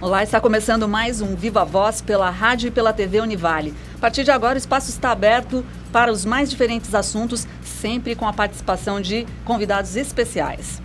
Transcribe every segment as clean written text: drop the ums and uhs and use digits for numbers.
Olá, está começando mais um Viva Voz pela rádio e pela TV Univale. A partir de agora, o espaço está aberto para os mais diferentes assuntos, sempre com a participação de convidados especiais.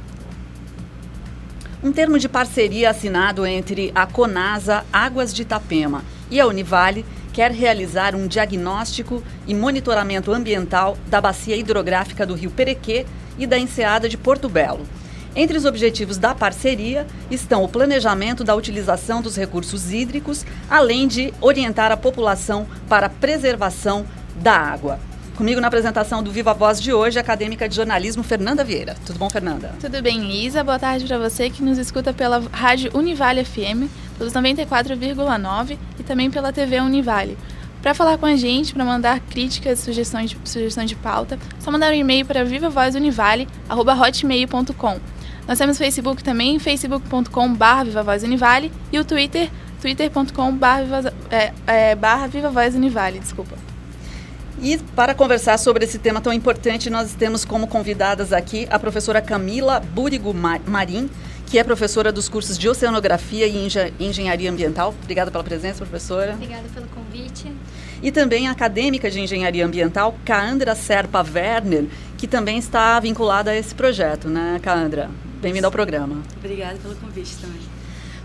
Um termo de parceria assinado entre a Conasa Águas de Itapema e a Univale quer realizar um diagnóstico e monitoramento ambiental da bacia hidrográfica do Rio Perequê e da enseada de Porto Belo. Entre os objetivos da parceria estão o planejamento da utilização dos recursos hídricos, além de orientar a população para a preservação da água. Comigo na apresentação do Viva Voz de hoje, a acadêmica de jornalismo Fernanda Vieira. Tudo bom, Fernanda? Tudo bem, Lisa. Boa tarde para você que nos escuta pela rádio Univale FM, pelos 94,9 e também pela TV Univale. Para falar com a gente, para mandar críticas, sugestões de pauta, é só mandar um e-mail para vivavozunivale@hotmail.com. Nós temos Facebook também, facebook.com/vivavozunivale e o Twitter, twitter.com/vivavozunivale, desculpa. E para conversar sobre esse tema tão importante, nós temos como convidadas aqui a professora Camila Burigo Marim, que é professora dos cursos de Oceanografia e Engenharia Ambiental. Obrigada pela presença, professora. Obrigada pelo convite. E também a acadêmica de Engenharia Ambiental, Kaandra Serpa Werner, que também está vinculada a esse projeto, né, Kaandra? Bem-vinda ao programa. Obrigada pelo convite também.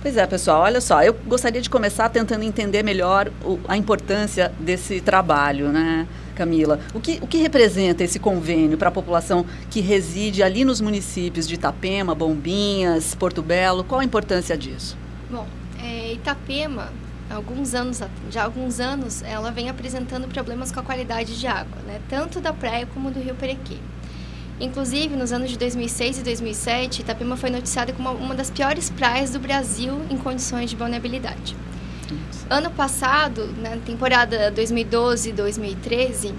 Pois é, pessoal, olha só, eu gostaria de começar tentando entender melhor a importância desse trabalho, né, Camila? O que representa esse convênio para a população que reside ali nos municípios de Itapema, Bombinhas, Porto Belo? Qual a importância disso? Bom, Itapema, já há alguns anos, ela vem apresentando problemas com a qualidade de água, né, tanto da praia como do Rio Perequê. Inclusive, nos anos de 2006 e 2007, Itapema foi noticiada como uma das piores praias do Brasil em condições de vulnerabilidade. Ano passado, na temporada 2012-2013,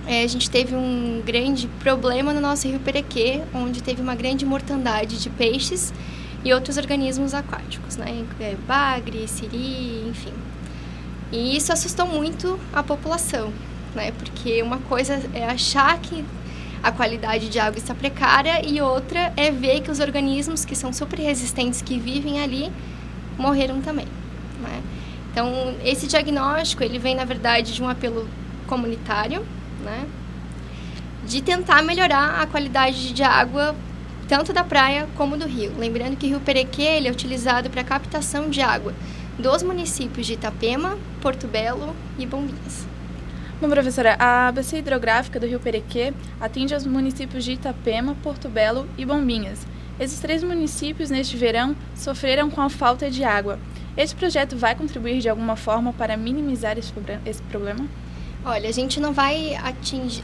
a gente teve um grande problema no nosso Rio Perequê, onde teve uma grande mortandade de peixes e outros organismos aquáticos, né? Bagre, siri, enfim. E isso assustou muito a população, né? Porque uma coisa é achar que a qualidade de água está precária e outra é ver que os organismos que são super resistentes, que vivem ali, morreram também, né? Então, esse diagnóstico, ele vem, na verdade, de um apelo comunitário, né? De tentar melhorar a qualidade de água, tanto da praia como do rio. Lembrando que o Rio Perequê, ele é utilizado para a captação de água dos municípios de Itapema, Porto Belo e Bombinhas. Bom, professora, a bacia hidrográfica do Rio Perequê atende aos municípios de Itapema, Porto Belo e Bombinhas. Esses 3 municípios, neste verão, sofreram com a falta de água. Esse projeto vai contribuir de alguma forma para minimizar esse problema? Olha, a gente não vai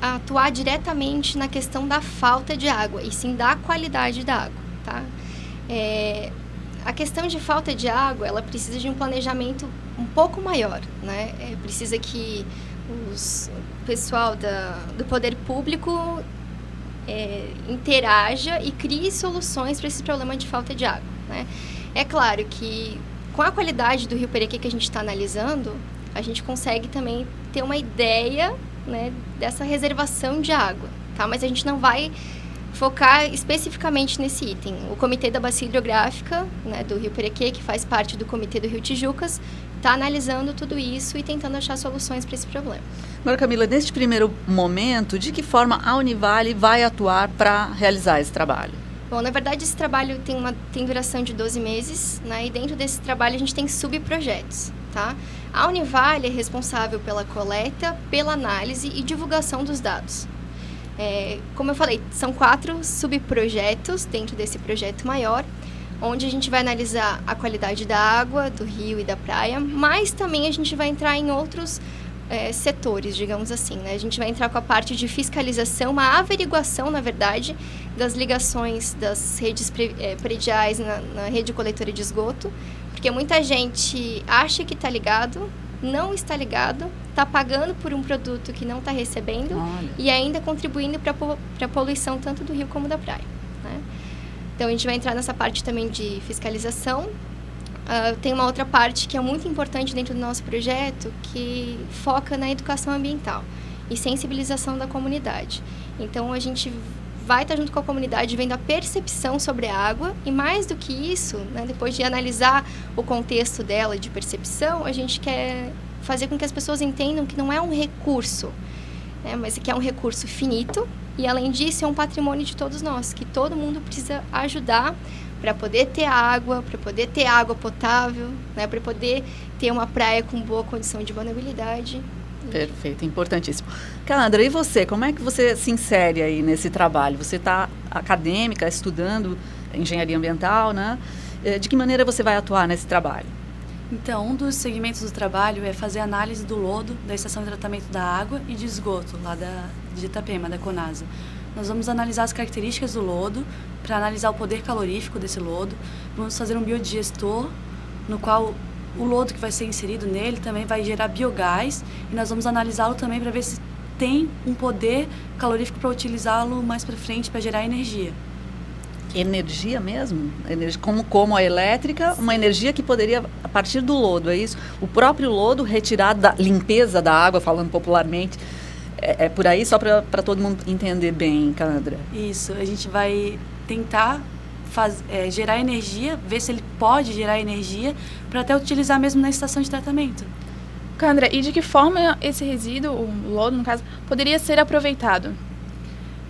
atuar diretamente na questão da falta de água, e sim da qualidade da água, tá? A questão de falta de água, ela precisa de um planejamento um pouco maior, né? Precisa que o pessoal do poder público interaja e crie soluções para esse problema de falta de água, né? É claro que com a qualidade do Rio Perequê que a gente está analisando, a gente consegue também ter uma ideia, né, dessa reservação de água, tá? Mas a gente não vai focar especificamente nesse item. O Comitê da Bacia Hidrográfica, né, do Rio Perequê, que faz parte do Comitê do Rio Tijucas, está analisando tudo isso e tentando achar soluções para esse problema. Agora, Camila, neste primeiro momento, de que forma a Univale vai atuar para realizar esse trabalho? Bom, na verdade, esse trabalho tem duração de 12 meses, né? E dentro desse trabalho a gente tem subprojetos, tá? A Univale é responsável pela coleta, pela análise e divulgação dos dados. Como eu falei, são 4 subprojetos dentro desse projeto maior, onde a gente vai analisar a qualidade da água, do rio e da praia, mas também a gente vai entrar em outros setores, digamos assim, né? A gente vai entrar com a parte de fiscalização, uma averiguação, na verdade, das ligações das redes prediais na rede coletora de esgoto, porque muita gente acha que está ligado, não está ligado, está pagando por um produto que não está recebendo. Olha. E ainda contribuindo para a poluição tanto do rio como da praia, né? Então, a gente vai entrar nessa parte também de fiscalização. Tem uma outra parte que é muito importante dentro do nosso projeto, que foca na educação ambiental e sensibilização da comunidade. Então, a gente vai estar junto com a comunidade vendo a percepção sobre a água e, mais do que isso, né, depois de analisar o contexto dela de percepção, a gente quer fazer com que as pessoas entendam que não é um recurso, né, mas que é um recurso finito e, além disso, é um patrimônio de todos nós, que todo mundo precisa ajudar para poder ter água, para poder ter água potável, né, para poder ter uma praia com boa condição de vulnerabilidade. Perfeito, importantíssimo. Calandra, e você? Como é que você se insere aí nesse trabalho? Você está acadêmica, estudando engenharia ambiental, né? De que maneira você vai atuar nesse trabalho? Então, um dos segmentos do trabalho é fazer análise do lodo da estação de tratamento da água e de esgoto, lá de Itapema, da Conasa. Nós vamos analisar as características do lodo, para analisar o poder calorífico desse lodo. Vamos fazer um biodigestor, no qual o lodo que vai ser inserido nele também vai gerar biogás, e nós vamos analisá-lo também para ver se tem um poder calorífico para utilizá-lo mais para frente para gerar energia. Energia mesmo? Energia, como a elétrica, uma energia que poderia, a partir do lodo, é isso? O próprio lodo retirado da limpeza da água, falando popularmente, é por aí, só para todo mundo entender bem, Calandra? Isso, a gente vai tentar gerar energia, ver se ele pode gerar energia para até utilizar mesmo na estação de tratamento. Calandra, e de que forma esse resíduo, o lodo no caso, poderia ser aproveitado?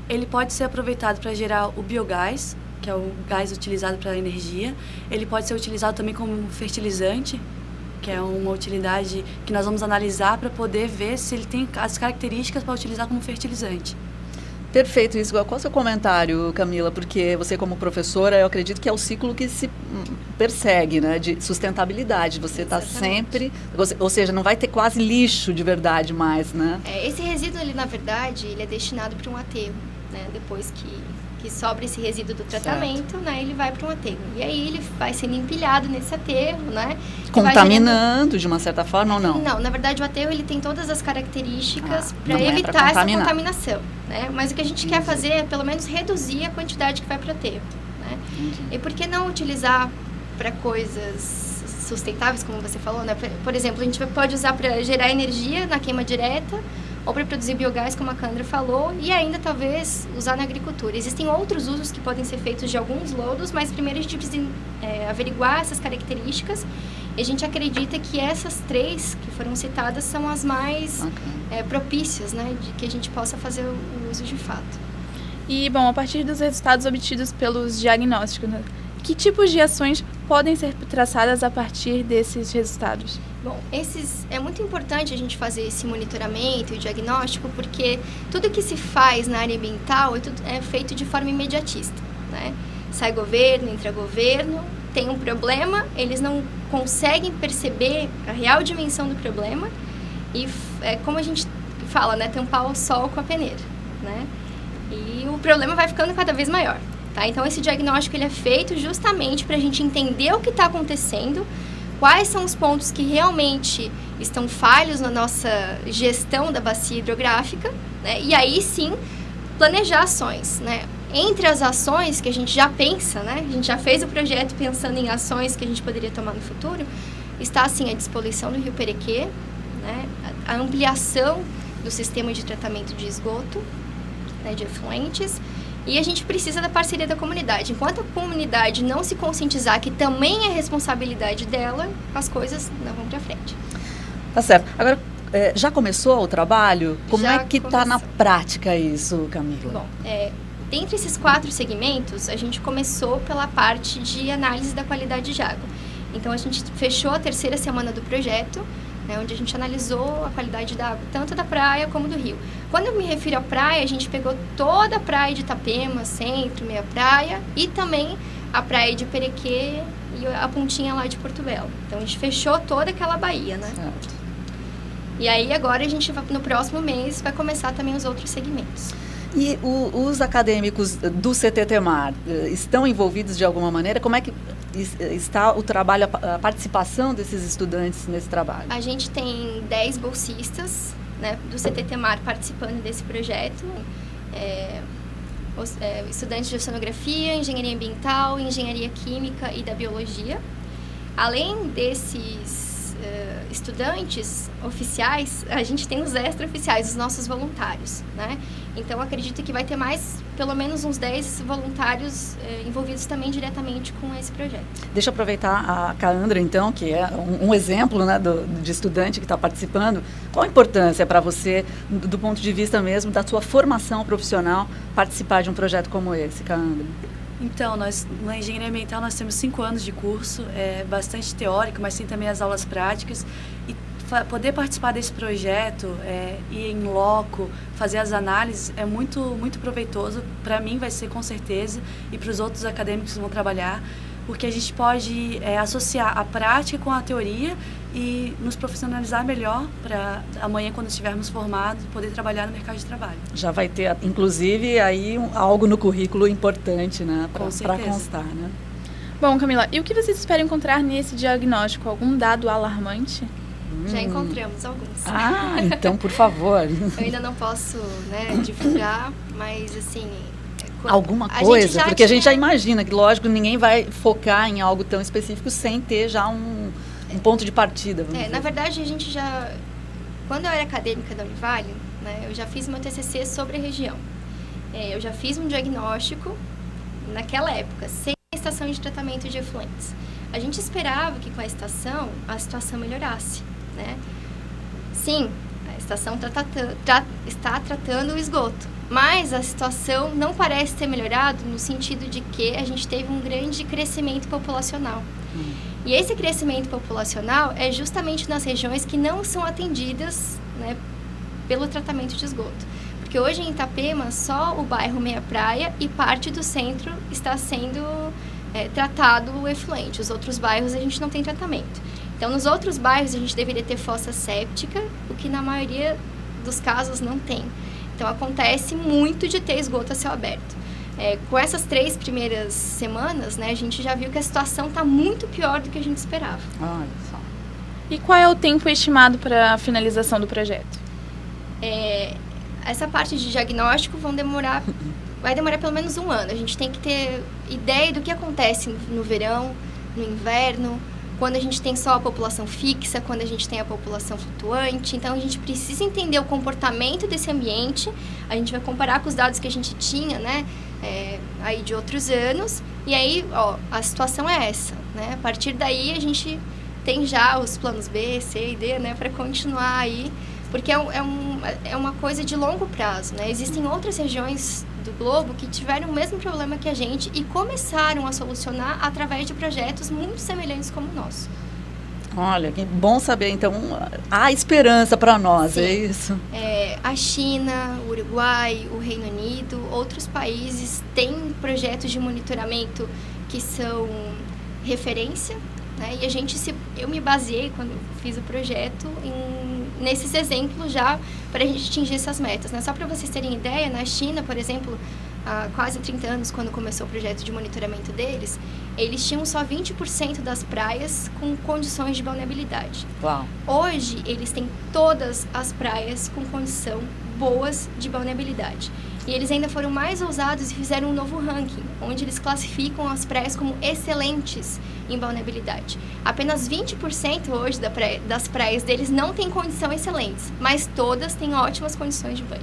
Ele pode ser aproveitado para gerar o biogás, que é o gás utilizado para a energia. Ele pode ser utilizado também como fertilizante, que é uma utilidade que nós vamos analisar para poder ver se ele tem as características para utilizar como fertilizante. Perfeito isso. Qual é o seu comentário, Camila? Porque você, como professora, eu acredito que é o ciclo que se persegue, né? De sustentabilidade. Você está sempre... Ou seja, não vai ter quase lixo de verdade mais, né? Esse resíduo, ele, na verdade, ele é destinado para um aterro, né? Depois que sobra esse resíduo do tratamento, né? Ele vai para um aterro. E aí ele vai sendo empilhado nesse aterro, né? Contaminando de uma certa forma ou não? Não, na verdade o aterro ele tem todas as características para evitar essa contaminação, né? Mas o que a gente quer fazer é pelo menos reduzir a quantidade que vai para o aterro, né? E por que não utilizar para coisas sustentáveis, como você falou, né? Por exemplo, a gente pode usar para gerar energia na queima direta, ou para produzir biogás, como a Calandra falou, e ainda talvez usar na agricultura. Existem outros usos que podem ser feitos de alguns lodos, mas primeiro a gente precisa averiguar essas características, e a gente acredita que essas 3 que foram citadas são as mais propícias, né, de que a gente possa fazer o uso de fato. E, bom, a partir dos resultados obtidos pelos diagnósticos, né, que tipos de ações podem ser traçadas a partir desses resultados? Bom, é muito importante a gente fazer esse monitoramento e diagnóstico, porque tudo que se faz na área ambiental é feito de forma imediatista, né? Sai governo, entra governo, tem um problema, eles não conseguem perceber a real dimensão do problema e, como a gente fala, né, tampar o sol com a peneira, né? E o problema vai ficando cada vez maior, tá? Então, esse diagnóstico ele é feito justamente para a gente entender o que está acontecendo, quais são os pontos que realmente estão falhos na nossa gestão da bacia hidrográfica, né? E aí sim planejar ações, né? Entre as ações que a gente já pensa, né? A gente já fez o projeto pensando em ações que a gente poderia tomar no futuro, está assim a despoluição do Rio Perequê, né? A ampliação do sistema de tratamento de esgoto, né? De efluentes. E a gente precisa da parceria da comunidade. Enquanto a comunidade não se conscientizar que também é responsabilidade dela, as coisas não vão para frente. Tá certo. Agora, já começou o trabalho? Como Já é que está na prática isso, Camila? Bom, dentre esses 4 segmentos, a gente começou pela parte de análise da qualidade de água. Então, a gente fechou a 3ª semana do projeto, né, onde a gente analisou a qualidade da água, tanto da praia como do rio. Quando eu me refiro à praia, a gente pegou toda a praia de Itapema, centro, meia praia, e também a praia de Perequê e a pontinha lá de Porto Belo. Então, a gente fechou toda aquela baía, né? Certo. E aí, agora, a gente, no próximo mês, vai começar também os outros segmentos. E os acadêmicos do CTT-MAR estão envolvidos de alguma maneira? Como é que está o trabalho, a participação desses estudantes nesse trabalho? A gente tem 10 bolsistas, né, do CTT-MAR participando desse projeto. Estudantes de oceanografia, engenharia ambiental, engenharia química e da biologia. Além desses estudantes oficiais, a gente tem os extra-oficiais, os nossos voluntários, né? Então, acredito que vai ter pelo menos uns 10 voluntários envolvidos também diretamente com esse projeto. Deixa eu aproveitar a Kaandra, então, que é um exemplo, né, de estudante que está participando. Qual a importância para você, do ponto de vista mesmo da sua formação profissional, participar de um projeto como esse, Kaandra? Então, na engenharia ambiental nós temos 5 anos de curso, é bastante teórico, mas tem também as aulas práticas. E poder participar desse projeto, ir em loco, fazer as análises, é muito, muito proveitoso. Para mim vai ser com certeza, e para os outros acadêmicos que vão trabalhar, porque a gente pode associar a prática com a teoria e nos profissionalizar melhor para amanhã, quando estivermos formados, poder trabalhar no mercado de trabalho. Já vai ter, inclusive, aí algo no currículo importante, né, para certeza. constar, né? Bom, Camila, e o que vocês esperam encontrar nesse diagnóstico? Algum dado alarmante? Já encontramos alguns. Ah, então, por favor. Eu ainda não posso, divulgar, mas assim... Alguma coisa? Porque a gente já imagina que, lógico, ninguém vai focar em algo tão específico sem ter já um ponto de partida. Na verdade, a gente já... Quando eu era acadêmica da Univale, né, eu já fiz meu TCC sobre a região. Eu já fiz um diagnóstico, naquela época, sem a estação de tratamento de efluentes. A gente esperava que com a estação, a situação melhorasse, né? Sim, a estação está tratando o esgoto, mas a situação não parece ter melhorado no sentido de que a gente teve um grande crescimento populacional. E esse crescimento populacional é justamente nas regiões que não são atendidas, né, pelo tratamento de esgoto. Porque hoje em Itapema, só o bairro Meia Praia e parte do centro está sendo tratado o efluente. Os outros bairros a gente não tem tratamento. Então, nos outros bairros a gente deveria ter fossa séptica, o que na maioria dos casos não tem. Então, acontece muito de ter esgoto a céu aberto. Com essas 3 primeiras semanas, né, a gente já viu que a situação está muito pior do que a gente esperava. Olha só. E qual é o tempo estimado para a finalização do projeto? Essa parte de diagnóstico vai demorar pelo menos 1 ano. A gente tem que ter ideia do que acontece no verão, no inverno, quando a gente tem só a população fixa, quando a gente tem a população flutuante. Então, a gente precisa entender o comportamento desse ambiente. A gente vai comparar com os dados que a gente tinha, né, aí de outros anos. E aí, a situação é essa, né? A partir daí, a gente tem já os planos B, C e D, né, para continuar aí, porque é uma coisa de longo prazo, né? Existem outras regiões do globo que tiveram o mesmo problema que a gente e começaram a solucionar através de projetos muito semelhantes como o nosso. Olha, que bom saber. Então, há esperança para nós, Sim. É isso? A China, o Uruguai, o Reino Unido, outros países têm projetos de monitoramento que são referência, né? E eu me baseei, quando fiz o projeto, nesses exemplos já para a gente atingir essas metas, né? Só para vocês terem ideia, na China, por exemplo, há quase 30 anos, quando começou o projeto de monitoramento deles, eles tinham só 20% das praias com condições de balneabilidade. Uau. Hoje, eles têm todas as praias com condição boas de balneabilidade. E eles ainda foram mais ousados e fizeram um novo ranking, onde eles classificam as praias como excelentes em balneabilidade. Apenas 20% hoje das praias deles não têm condição excelentes, mas todas têm ótimas condições de banho.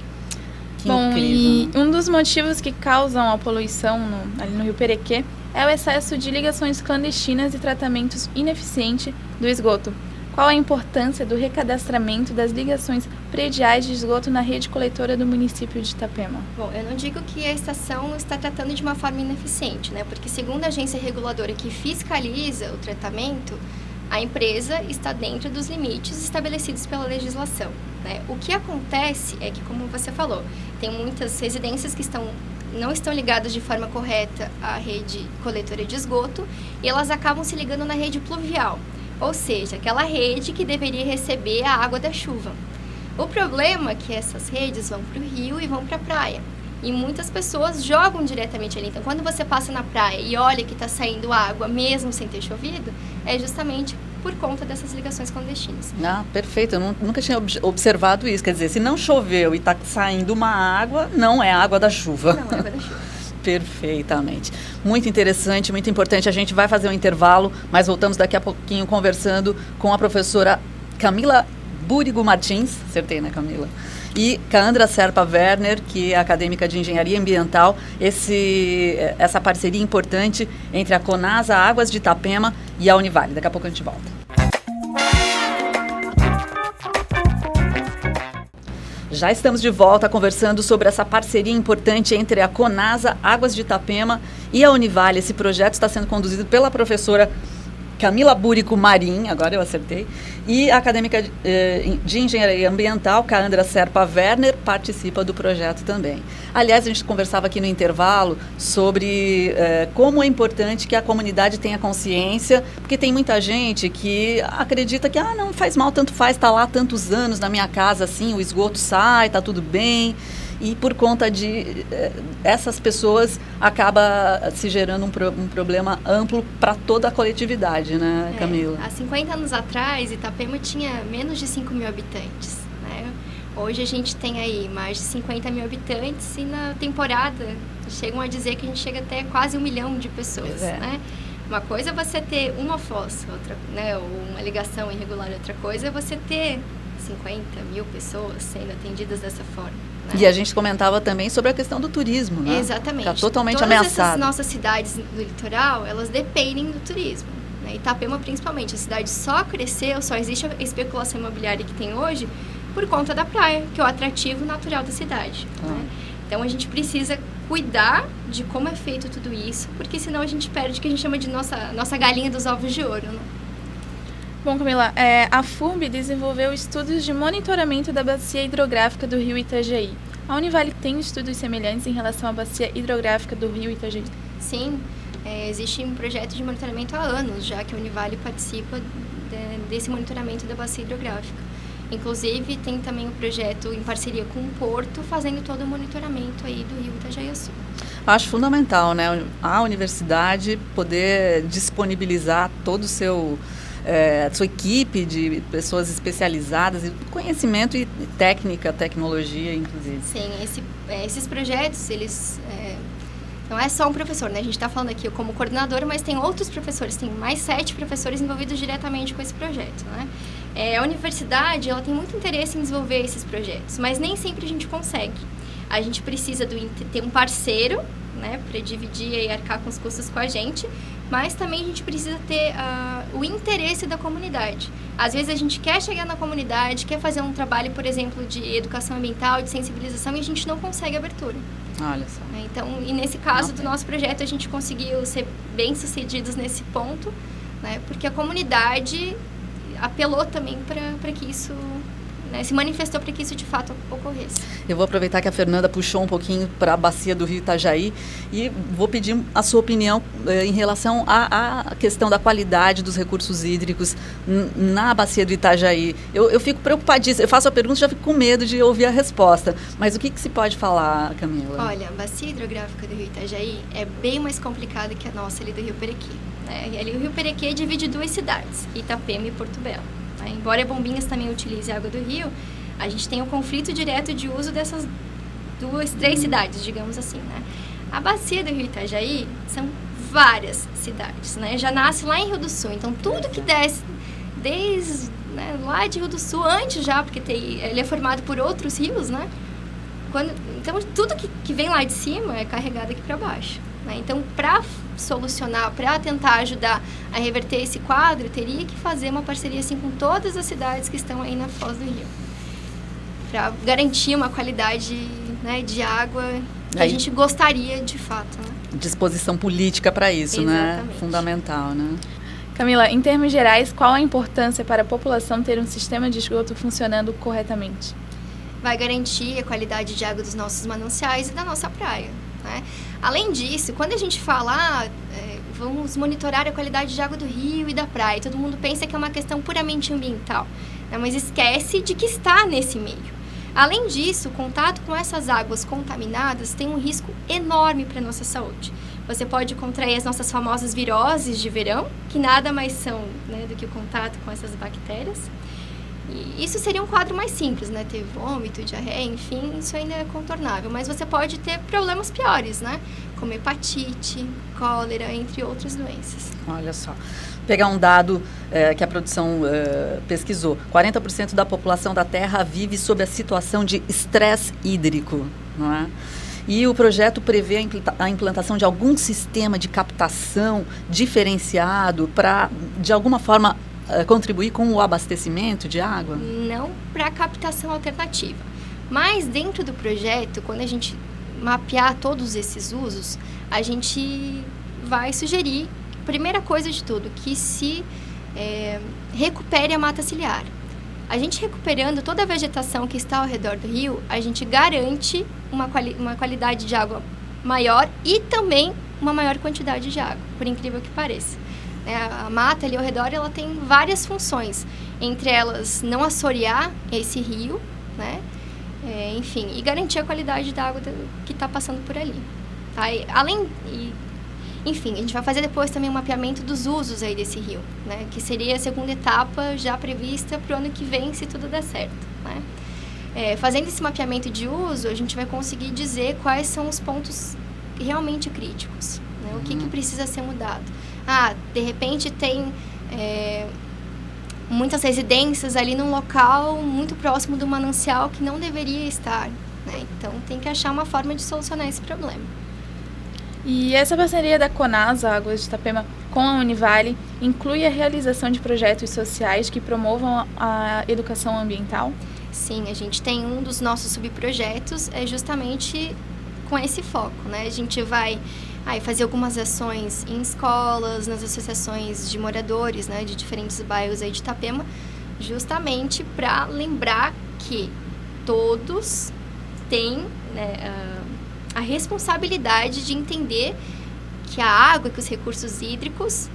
Que Bom, incrível. e um dos motivos que causam a poluição ali no Rio Perequê é o excesso de ligações clandestinas e tratamentos ineficientes do esgoto. Qual a importância do recadastramento das ligações prediais de esgoto na rede coletora do município de Itapema? Bom, eu não digo que a estação está tratando de uma forma ineficiente, né? Porque segundo a agência reguladora que fiscaliza o tratamento, a empresa está dentro dos limites estabelecidos pela legislação, né? O que acontece é que, como você falou, tem muitas residências que não estão ligadas de forma correta à rede coletora de esgoto e elas acabam se ligando na rede pluvial, ou seja, aquela rede que deveria receber a água da chuva. O problema é que essas redes vão para o rio e vão para a praia. E muitas pessoas jogam diretamente ali. Então, quando você passa na praia e olha que está saindo água, mesmo sem ter chovido, é justamente por conta dessas ligações clandestinas. Ah, perfeito. Eu nunca tinha observado isso. Quer dizer, se não choveu e está saindo uma água, não é água da chuva. Não é água da chuva. Perfeitamente. Muito interessante, muito importante. A gente vai fazer um intervalo, mas voltamos daqui a pouquinho conversando com a professora Camila Búrigo Martins. Acertei, né, Camila? e Kaandra Serpa Werner, que é acadêmica de Engenharia Ambiental, essa parceria importante entre a Conasa Águas de Itapema e a Univale. Daqui a pouco a gente volta. Já estamos de volta conversando sobre essa parceria importante entre a Conasa Águas de Itapema e a Univale. Esse projeto está sendo conduzido pela professora Camila Búrico Marim, agora eu acertei, e a acadêmica de Engenharia Ambiental, Kaandra Serpa Werner, participa do projeto também. Aliás, a gente conversava aqui no intervalo sobre como é importante que a comunidade tenha consciência, porque tem muita gente que acredita que não faz mal, tanto faz, está lá há tantos anos na minha casa, assim, o esgoto sai, está tudo bem. E por conta de essas pessoas acaba se gerando um problema amplo para toda a coletividade, né, Camila? Há 50 anos atrás, Itapema tinha menos de 5 mil habitantes, né? Hoje a gente tem aí mais de 50 mil habitantes e na temporada chegam a dizer que a gente chega até quase 1 milhão de pessoas, né? Uma coisa é você ter uma fossa, outra, né, ou uma ligação irregular, outra coisa é você ter 50 mil pessoas sendo atendidas dessa forma. Né? E a gente comentava também sobre a questão do turismo, né? Exatamente. Está totalmente ameaçado. Todas essas nossas cidades do litoral, elas dependem do turismo. Né? Itapema, principalmente, a cidade só cresceu, só existe a especulação imobiliária que tem hoje por conta da praia, que é o atrativo natural da cidade. Né? Então, a gente precisa cuidar de como é feito tudo isso, porque senão a gente perde o que a gente chama de nossa galinha dos ovos de ouro, né? Bom, Camila, a FURB desenvolveu estudos de monitoramento da bacia hidrográfica do rio Itajaí. A Univale tem estudos semelhantes em relação à bacia hidrográfica do rio Itajaí? Sim, existe um projeto de monitoramento há anos, já que a Univale participa desse monitoramento da bacia hidrográfica. Inclusive, tem também um projeto em parceria com o Porto, fazendo todo o monitoramento aí do rio Itajaiaçu. Acho fundamental, né, a universidade poder disponibilizar todo o seu... sua equipe de pessoas especializadas, conhecimento e técnica, tecnologia, inclusive. Sim, esses projetos, eles... não é só um professor, né? A gente está falando aqui como coordenador, mas tem outros professores, tem mais 7 professores envolvidos diretamente com esse projeto, né? A universidade, ela tem muito interesse em desenvolver esses projetos, mas nem sempre a gente consegue. A gente precisa ter um parceiro, né, para dividir e arcar com os custos com a gente, mas também a gente precisa ter o interesse da comunidade. Às vezes a gente quer chegar na comunidade, quer fazer um trabalho, por exemplo, de educação ambiental, de sensibilização, e a gente não consegue abertura. Olha só. Então, e nesse caso do nosso projeto, a gente conseguiu ser bem-sucedidos nesse ponto, né, porque a comunidade apelou também para que isso... né, se manifestou para que isso de fato ocorresse. Eu vou aproveitar que a Fernanda puxou um pouquinho para a bacia do rio Itajaí e vou pedir a sua opinião em relação à questão da qualidade dos recursos hídricos na bacia do Itajaí. Eu fico preocupadíssima, eu faço a pergunta e já fico com medo de ouvir a resposta. Mas o que se pode falar, Camila? Olha, a bacia hidrográfica do rio Itajaí é bem mais complicada que a nossa ali do rio Perequê. Né? E ali o rio Perequê divide 2 cidades, Itapema e Porto Belo. Embora Bombinhas também utilize a água do rio, a gente tem um conflito direto de uso dessas 3 cidades, digamos assim, né? A bacia do rio Itajaí são várias cidades, né? Já nasce lá em Rio do Sul, então tudo que desce desde lá de Rio do Sul, antes já, porque ele é formado por outros rios, né? Então tudo que vem lá de cima é carregado aqui para baixo. Então, para solucionar, para tentar ajudar a reverter esse quadro, teria que fazer uma parceria assim com todas as cidades que estão aí na foz do rio, para garantir uma qualidade, né, de água que a gente gostaria de fato. Né? Disposição política para isso, exatamente, né? Fundamental, né? Camila, em termos gerais, qual a importância para a população ter um sistema de esgoto funcionando corretamente? Vai garantir a qualidade de água dos nossos mananciais e da nossa praia. Né? Além disso, quando a gente fala vamos monitorar a qualidade de água do rio e da praia, todo mundo pensa que é uma questão puramente ambiental, né? Mas esquece de que está nesse meio. Além disso, o contato com essas águas contaminadas tem um risco enorme para a nossa saúde. Você pode contrair as nossas famosas viroses de verão, que nada mais são, né, do que o contato com essas bactérias. E isso seria um quadro mais simples, né? Ter vômito, diarreia, enfim, isso ainda é contornável. Mas você pode ter problemas piores, né? como hepatite, cólera, entre outras doenças. Olha só. Pegar um dado que a produção pesquisou. 40% da população da Terra vive sob a situação de estresse hídrico, não é? E o projeto prevê a implantação de algum sistema de captação diferenciado para, de alguma forma, contribuir com o abastecimento de água? Não para captação alternativa. Mas dentro do projeto, quando a gente mapear todos esses usos, a gente vai sugerir, primeira coisa de tudo, que se recupere a mata ciliar. A gente recuperando toda a vegetação que está ao redor do rio, a gente garante uma qualidade de água maior e também uma maior quantidade de água, por incrível que pareça. A mata ali ao redor, ela tem várias funções, entre elas não assorear esse rio, né? Enfim, e garantir a qualidade da água que está passando por ali. Tá? Enfim, a gente vai fazer depois também um mapeamento dos usos aí desse rio, né? Que seria a segunda etapa já prevista para o ano que vem, se tudo der certo, né? Fazendo esse mapeamento de uso, a gente vai conseguir dizer quais são os pontos realmente críticos, né? O que precisa ser mudado. De repente tem muitas residências ali num local muito próximo do manancial que não deveria estar, né? Então tem que achar uma forma de solucionar esse problema. E essa parceria da Conasa, Águas de Itapema, com a Univale, inclui a realização de projetos sociais que promovam a educação ambiental? Sim, a gente tem um dos nossos subprojetos, justamente com esse foco, né? A gente vai fazer algumas ações em escolas, nas associações de moradores, né, de diferentes bairros aí de Itapema, justamente para lembrar que todos têm, né, a responsabilidade de entender que a água, que os recursos hídricos,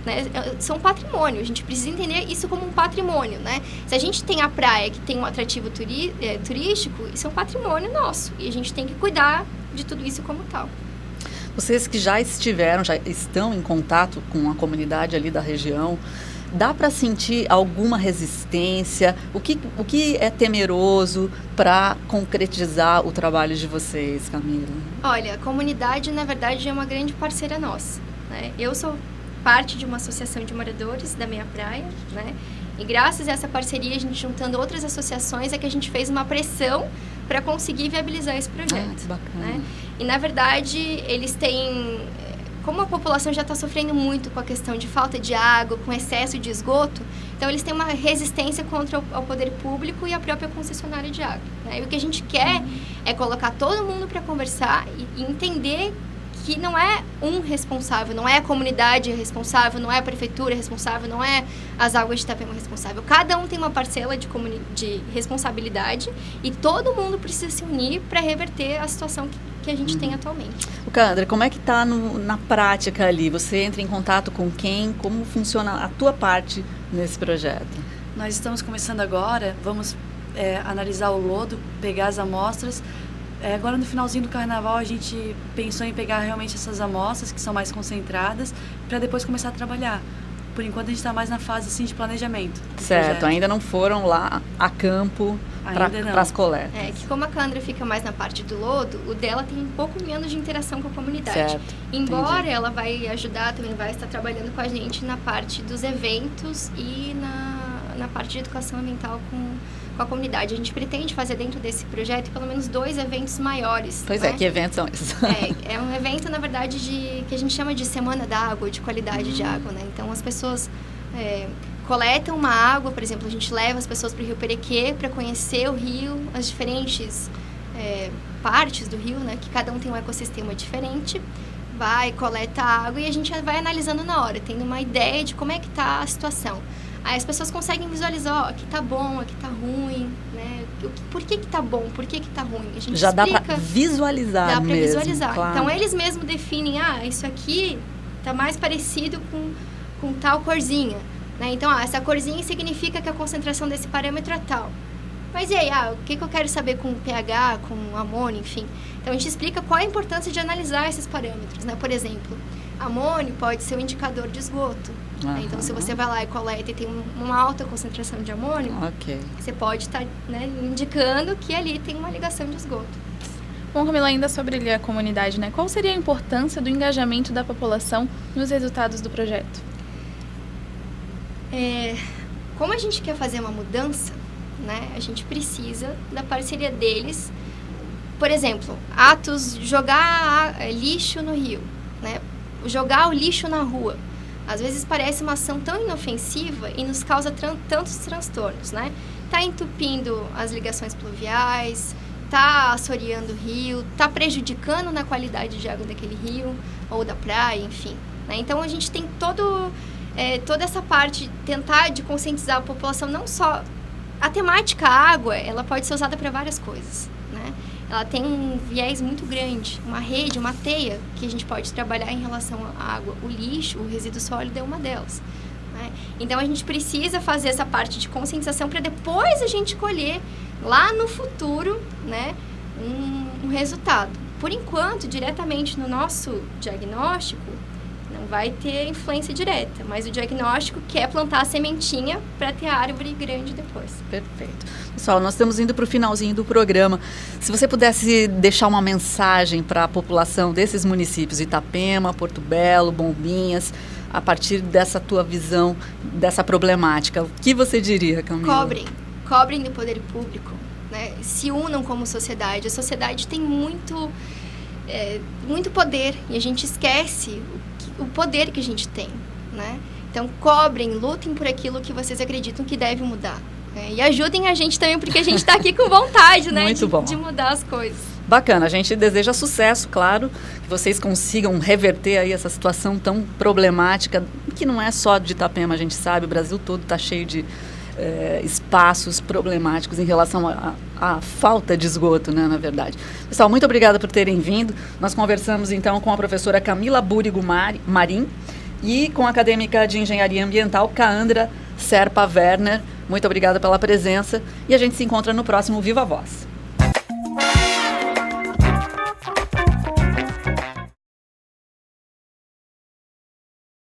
né, são patrimônio. A gente precisa entender isso como um patrimônio, né? Se a gente tem a praia que tem um atrativo turístico, isso é um patrimônio nosso e a gente tem que cuidar de tudo isso como tal. Vocês que já estão em contato com a comunidade ali da região, dá para sentir alguma resistência? O que é temeroso para concretizar o trabalho de vocês, Camila? Olha, a comunidade, na verdade, é uma grande parceira nossa, né? Eu sou parte de uma associação de moradores da Meia Praia, né? E graças a essa parceria, a gente juntando outras associações, é que a gente fez uma pressão para conseguir viabilizar esse projeto. Que bacana. Né? E, na verdade, eles têm... Como a população já está sofrendo muito com a questão de falta de água, com excesso de esgoto, então eles têm uma resistência contra o poder público e a própria concessionária de água. Né? E o que a gente quer é colocar todo mundo para conversar e entender que não é um responsável, não é a comunidade responsável, não é a prefeitura responsável, não é as águas de Itapema responsável. Cada um tem uma parcela de responsabilidade e todo mundo precisa se unir para reverter a situação que a gente tem atualmente. O Candra, como é que está na prática ali? Você entra em contato com quem? Como funciona a tua parte nesse projeto? Nós estamos começando agora, vamos analisar o lodo, pegar as amostras. Agora no finalzinho do carnaval a gente pensou em pegar realmente essas amostras que são mais concentradas para depois começar a trabalhar. Por enquanto a gente está mais na fase assim, de planejamento. Certo, ainda não foram lá a campo para as coletas. Que como a Candra fica mais na parte do lodo, o dela tem um pouco menos de interação com a comunidade. Certo, embora entendi. Ela vai ajudar, também vai estar trabalhando com a gente na parte dos eventos e na parte de educação ambiental com a comunidade. A gente pretende fazer dentro desse projeto pelo menos 2 eventos maiores. Pois né? Que eventos são esses? É um evento, na verdade, que a gente chama de Semana da Água, de qualidade de água, né? Então, as pessoas coletam uma água, por exemplo, a gente leva as pessoas para o Rio Perequê para conhecer o rio, as diferentes partes do rio, né? Que cada um tem um ecossistema diferente. Vai, coleta a água e a gente vai analisando na hora, tendo uma ideia de como é que está a situação. Aí as pessoas conseguem visualizar, aqui tá bom, aqui tá ruim, né? Por que tá bom, por que tá ruim? A gente já explica, dá para visualizar Dá para mesmo, visualizar. claro. Então, eles mesmos definem, isso aqui tá mais parecido com tal corzinha. Né? Então, essa corzinha significa que a concentração desse parâmetro é tal. Mas e aí, o que eu quero saber com pH, com amônio, enfim. Então, a gente explica qual a importância de analisar esses parâmetros, né? Por exemplo, amônio pode ser um indicador de esgoto. Né? Então, se você vai lá e coleta e tem uma alta concentração de amônio, você pode estar indicando que ali tem uma ligação de esgoto. Bom, Camila, ainda sobre a comunidade, né? Qual seria a importância do engajamento da população nos resultados do projeto? Como a gente quer fazer uma mudança, né, a gente precisa da parceria deles. Por exemplo, atos, jogar lixo no rio, né, jogar o lixo na rua. Às vezes parece uma ação tão inofensiva e nos causa tantos transtornos, né? Tá entupindo as ligações pluviais, tá assoreando o rio, tá prejudicando na qualidade de água daquele rio ou da praia, enfim, né? Então a gente tem toda essa parte, tentar de conscientizar a população, não só a temática água, ela pode ser usada para várias coisas, né? Ela tem um viés muito grande, uma rede, uma teia que a gente pode trabalhar em relação à água. O lixo, o resíduo sólido é uma delas, né? Então a gente precisa fazer essa parte de conscientização para depois a gente colher lá no futuro, né, um resultado. Por enquanto, diretamente no nosso diagnóstico, não vai ter influência direta, mas o diagnóstico quer plantar a sementinha para ter a árvore grande depois. Perfeito. Pessoal, nós estamos indo para o finalzinho do programa. Se você pudesse deixar uma mensagem para a população desses municípios, Itapema, Porto Belo, Bombinhas, a partir dessa tua visão, dessa problemática, o que você diria, Camila? Cobrem do poder público, né? Se unam como sociedade. A sociedade tem muito poder e a gente esquece o poder que a gente tem, né? Então, cobrem, lutem por aquilo que vocês acreditam que deve mudar. E ajudem a gente também, porque a gente está aqui com vontade, né? De mudar as coisas. Bacana, a gente deseja sucesso, claro, que vocês consigam reverter aí essa situação tão problemática, que não é só de Itapema, a gente sabe, o Brasil todo está cheio de espaços problemáticos em relação à falta de esgoto, né, na verdade. Pessoal, muito obrigada por terem vindo. Nós conversamos então com a professora Camila Búrigo Marim e com a acadêmica de Engenharia Ambiental, Kaandra Serpa Werner. Muito obrigada pela presença e a gente se encontra no próximo Viva Voz.